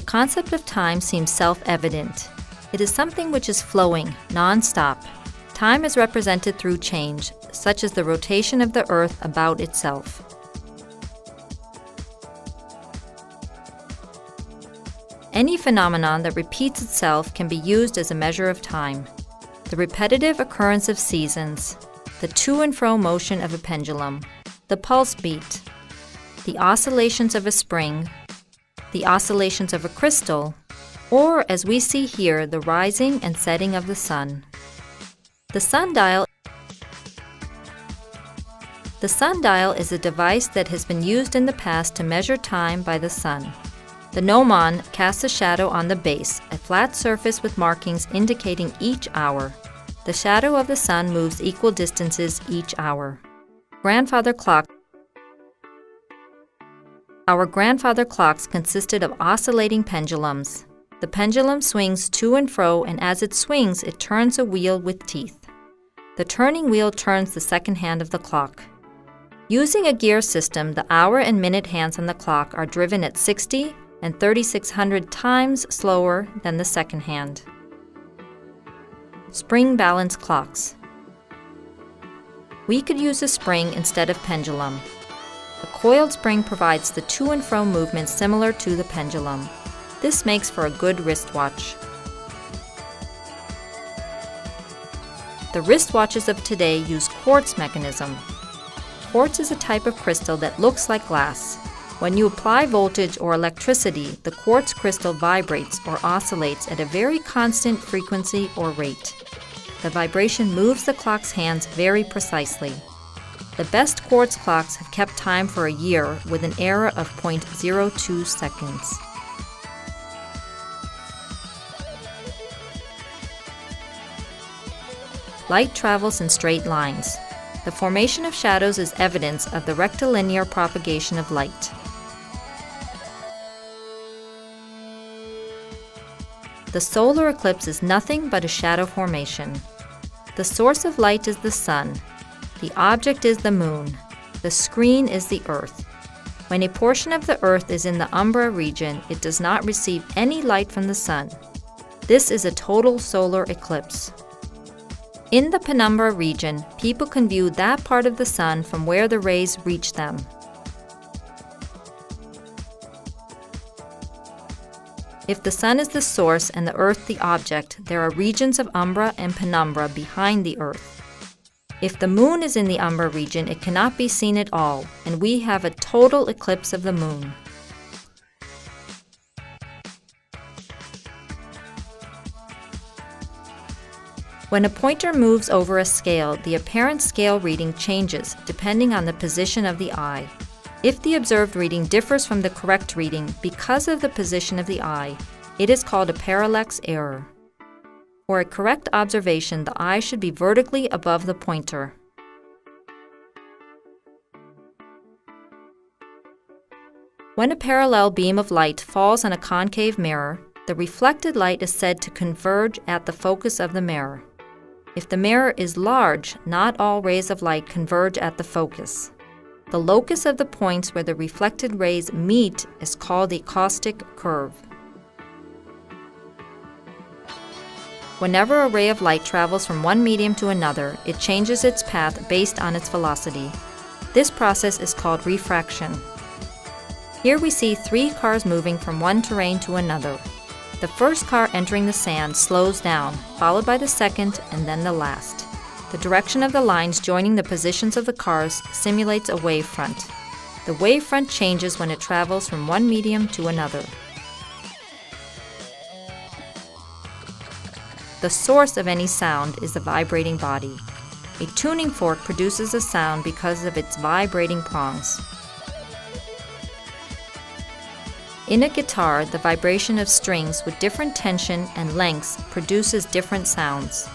concept of time seems self-evident. It is something which is flowing, non-stop. Time is represented through change, such as the rotation of the Earth about itself. Any phenomenon that repeats itself can be used as a measure of time. The repetitive occurrence of seasons, the to and fro motion of a pendulum, the pulse beat, the oscillations of a spring, the oscillations of a crystal, or, as we see here, the rising and setting of the sun. The sundial is a device that has been used in the past to measure time by the sun. The gnomon casts a shadow on the base, a flat surface with markings indicating each hour. The shadow of the sun moves equal distances each hour. Our grandfather clocks consisted of oscillating pendulums. The pendulum swings to and fro, and as it swings, it turns a wheel with teeth. The turning wheel turns the second hand of the clock. Using a gear system, the hour and minute hands on the clock are driven at 60 and 3,600 times slower than the second hand. Spring balance clocks. We could use a spring instead of pendulum. A coiled spring provides the to and fro movement similar to the pendulum. This makes for a good wristwatch. The wristwatches of today use quartz mechanism. Quartz is a type of crystal that looks like glass. When you apply voltage or electricity, the quartz crystal vibrates or oscillates at a very constant frequency or rate. The vibration moves the clock's hands very precisely. The best quartz clocks have kept time for a year with an error of 0.02 seconds. Light travels in straight lines. The formation of shadows is evidence of the rectilinear propagation of light. The solar eclipse is nothing but a shadow formation. The source of light is the sun. The object is the moon. The screen is the Earth. When a portion of the Earth is in the umbra region, it does not receive any light from the sun. This is a total solar eclipse. In the penumbra region, people can view that part of the sun from where the rays reach them. If the sun is the source and the Earth the object, there are regions of umbra and penumbra behind the Earth. If the moon is in the umbra region, it cannot be seen at all, and we have a total eclipse of the moon. When a pointer moves over a scale, the apparent scale reading changes depending on the position of the eye. If the observed reading differs from the correct reading because of the position of the eye, it is called a parallax error. For a correct observation, the eye should be vertically above the pointer. When a parallel beam of light falls on a concave mirror, the reflected light is said to converge at the focus of the mirror. If the mirror is large, not all rays of light converge at the focus. The locus of the points where the reflected rays meet is called the caustic curve. Whenever a ray of light travels from one medium to another, it changes its path based on its velocity. This process is called refraction. Here we see 3 cars moving from one terrain to another. The first car entering the sand slows down, followed by the second and then the last. The direction of the lines joining the positions of the cars simulates a wavefront. The wavefront changes when it travels from one medium to another. The source of any sound is the vibrating body. A tuning fork produces a sound because of its vibrating prongs. In a guitar, the vibration of strings with different tension and lengths produces different sounds.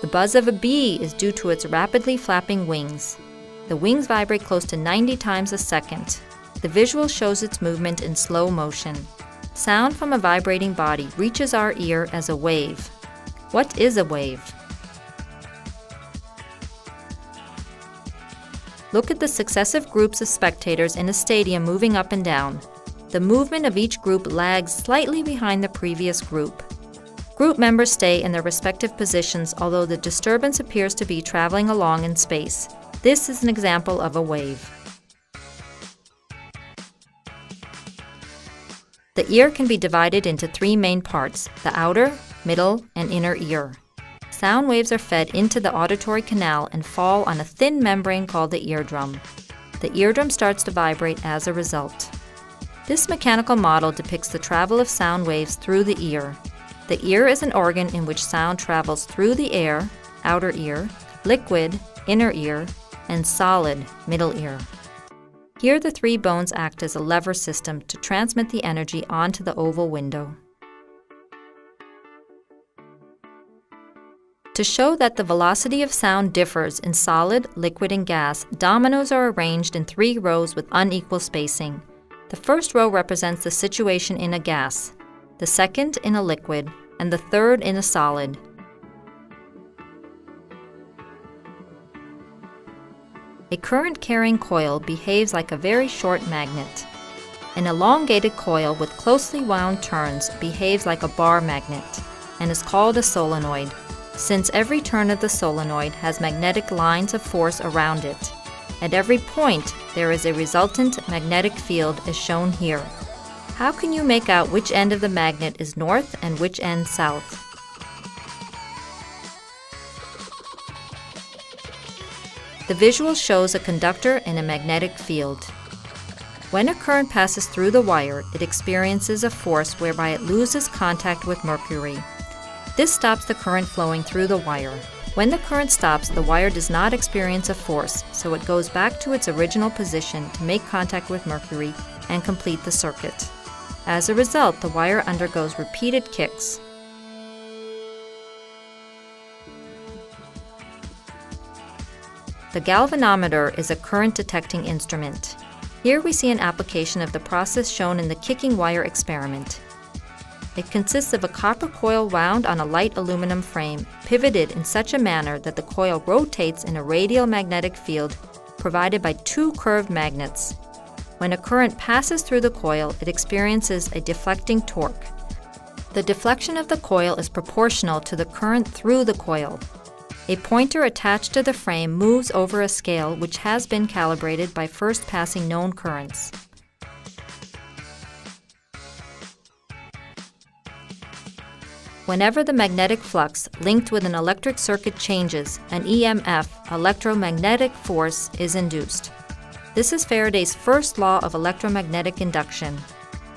The buzz of a bee is due to its rapidly flapping wings. The wings vibrate close to 90 times a second. The visual shows its movement in slow motion. Sound from a vibrating body reaches our ear as a wave. What is a wave? Look at the successive groups of spectators in a stadium moving up and down. The movement of each group lags slightly behind the previous group. Group members stay in their respective positions, although the disturbance appears to be traveling along in space. This is an example of a wave. The ear can be divided into three main parts: the outer, middle, and inner ear. Sound waves are fed into the auditory canal and fall on a thin membrane called the eardrum. The eardrum starts to vibrate as a result. This mechanical model depicts the travel of sound waves through the ear. The ear is an organ in which sound travels through the air, outer ear, liquid, inner ear, and solid, middle ear. Here the three bones act as a lever system to transmit the energy onto the oval window. To show that the velocity of sound differs in solid, liquid, and gas, dominoes are arranged in 3 rows with unequal spacing. The first row represents the situation in a gas, the second in a liquid, and the third in a solid. A current-carrying coil behaves like a very short magnet. An elongated coil with closely wound turns behaves like a bar magnet and is called a solenoid, since every turn of the solenoid has magnetic lines of force around it. At every point, there is a resultant magnetic field as shown here. How can you make out which end of the magnet is north and which end south? The visual shows a conductor and a magnetic field. When a current passes through the wire, it experiences a force whereby it loses contact with mercury. This stops the current flowing through the wire. When the current stops, the wire does not experience a force, so it goes back to its original position to make contact with mercury and complete the circuit. As a result, the wire undergoes repeated kicks. The galvanometer is a current-detecting instrument. Here we see an application of the process shown in the kicking wire experiment. It consists of a copper coil wound on a light aluminum frame, pivoted in such a manner that the coil rotates in a radial magnetic field provided by 2 curved magnets. When a current passes through the coil, it experiences a deflecting torque. The deflection of the coil is proportional to the current through the coil. A pointer attached to the frame moves over a scale which has been calibrated by first passing known currents. Whenever the magnetic flux linked with an electric circuit changes, an EMF, electromagnetic force, is induced. This is Faraday's first law of electromagnetic induction.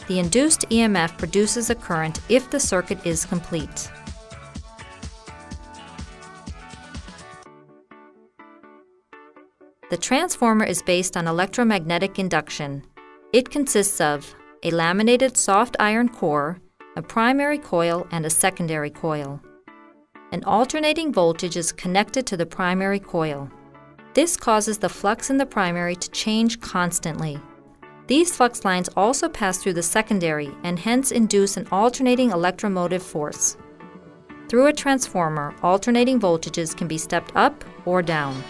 The induced EMF produces a current if the circuit is complete. The transformer is based on electromagnetic induction. It consists of a laminated soft iron core, a primary coil, and a secondary coil. An alternating voltage is connected to the primary coil. This causes the flux in the primary to change constantly. These flux lines also pass through the secondary and hence induce an alternating electromotive force. Through a transformer, alternating voltages can be stepped up or down.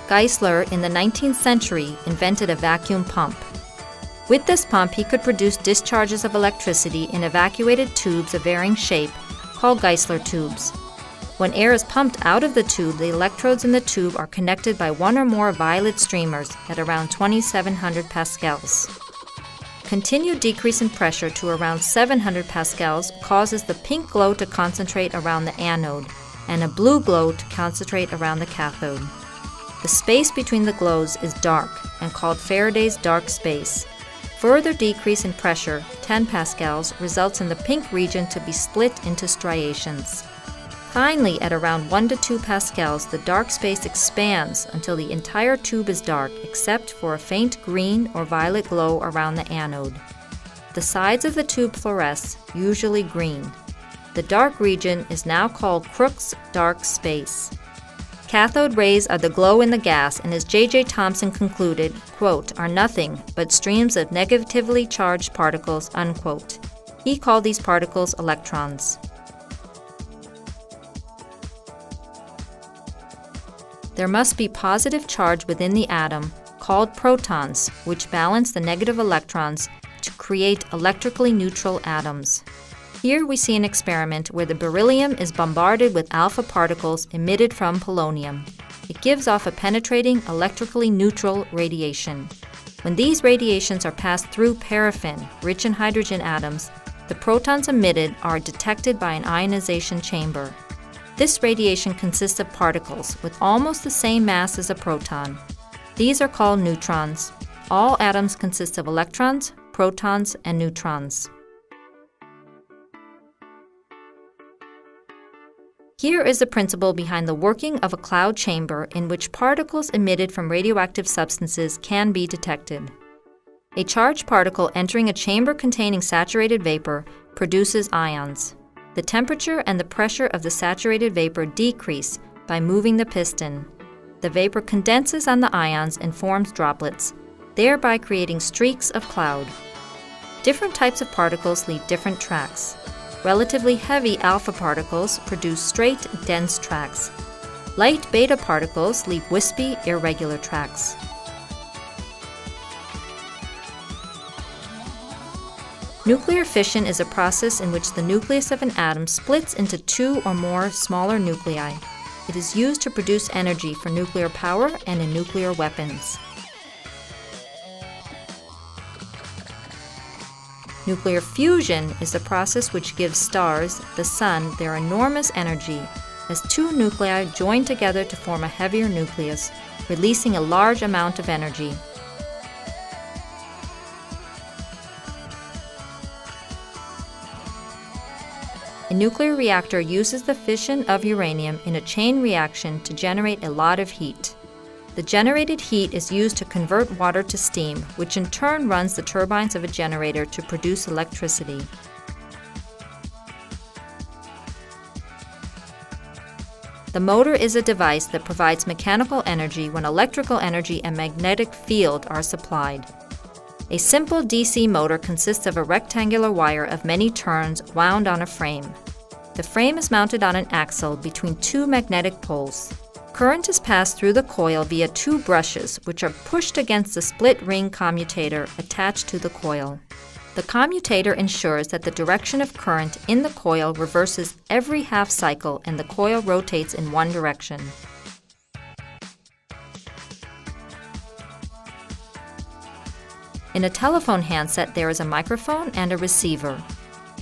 Geissler, in the 19th century, invented a vacuum pump. With this pump, he could produce discharges of electricity in evacuated tubes of varying shape, called Geissler tubes. When air is pumped out of the tube, the electrodes in the tube are connected by 1 or more violet streamers at around 2,700 pascals. Continued decrease in pressure to around 700 pascals causes the pink glow to concentrate around the anode and a blue glow to concentrate around the cathode. The space between the glows is dark and called Faraday's dark space. Further decrease in pressure, 10 pascals, results in the pink region to be split into striations. Finally, at around 1 to 2 pascals, the dark space expands until the entire tube is dark except for a faint green or violet glow around the anode. The sides of the tube fluoresce, usually green. The dark region is now called Crookes dark space. Cathode rays are the glow in the gas, and as J.J. Thomson concluded, quote, are nothing but streams of negatively charged particles, unquote. He called these particles electrons. There must be positive charge within the atom, called protons, which balance the negative electrons to create electrically neutral atoms. Here we see an experiment where the beryllium is bombarded with alpha particles emitted from polonium. It gives off a penetrating, electrically neutral radiation. When these radiations are passed through paraffin, rich in hydrogen atoms, the protons emitted are detected by an ionization chamber. This radiation consists of particles with almost the same mass as a proton. These are called neutrons. All atoms consist of electrons, protons, and neutrons. Here is the principle behind the working of a cloud chamber in which particles emitted from radioactive substances can be detected. A charged particle entering a chamber containing saturated vapor produces ions. The temperature and the pressure of the saturated vapor decrease by moving the piston. The vapor condenses on the ions and forms droplets, thereby creating streaks of cloud. Different types of particles leave different tracks. Relatively heavy alpha particles produce straight, dense tracks. Light beta particles leave wispy, irregular tracks. Nuclear fission is a process in which the nucleus of an atom splits into two or more smaller nuclei. It is used to produce energy for nuclear power and in nuclear weapons. Nuclear fusion is the process which gives stars, the sun, their enormous energy, as two nuclei join together to form a heavier nucleus, releasing a large amount of energy. A nuclear reactor uses the fission of uranium in a chain reaction to generate a lot of heat. The generated heat is used to convert water to steam, which in turn runs the turbines of a generator to produce electricity. The motor is a device that provides mechanical energy when electrical energy and magnetic field are supplied. A simple DC motor consists of a rectangular wire of many turns wound on a frame. The frame is mounted on an axle between two magnetic poles. Current is passed through the coil via two brushes, which are pushed against the split ring commutator attached to the coil. The commutator ensures that the direction of current in the coil reverses every half cycle and the coil rotates in one direction. In a telephone handset, there is a microphone and a receiver.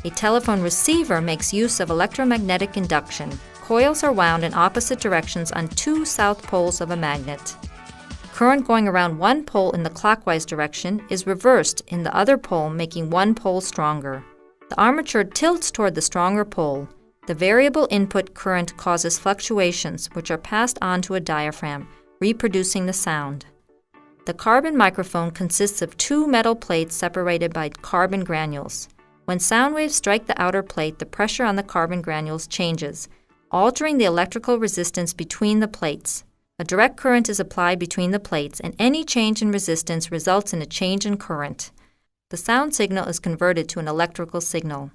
A telephone receiver makes use of electromagnetic induction. Coils are wound in opposite directions on two south poles of a magnet. Current going around one pole in the clockwise direction is reversed in the other pole, making one pole stronger. The armature tilts toward the stronger pole. The variable input current causes fluctuations, which are passed on to a diaphragm, reproducing the sound. The carbon microphone consists of two metal plates separated by carbon granules. When sound waves strike the outer plate, the pressure on the carbon granules changes, altering the electrical resistance between the plates. A direct current is applied between the plates, and any change in resistance results in a change in current. The sound signal is converted to an electrical signal.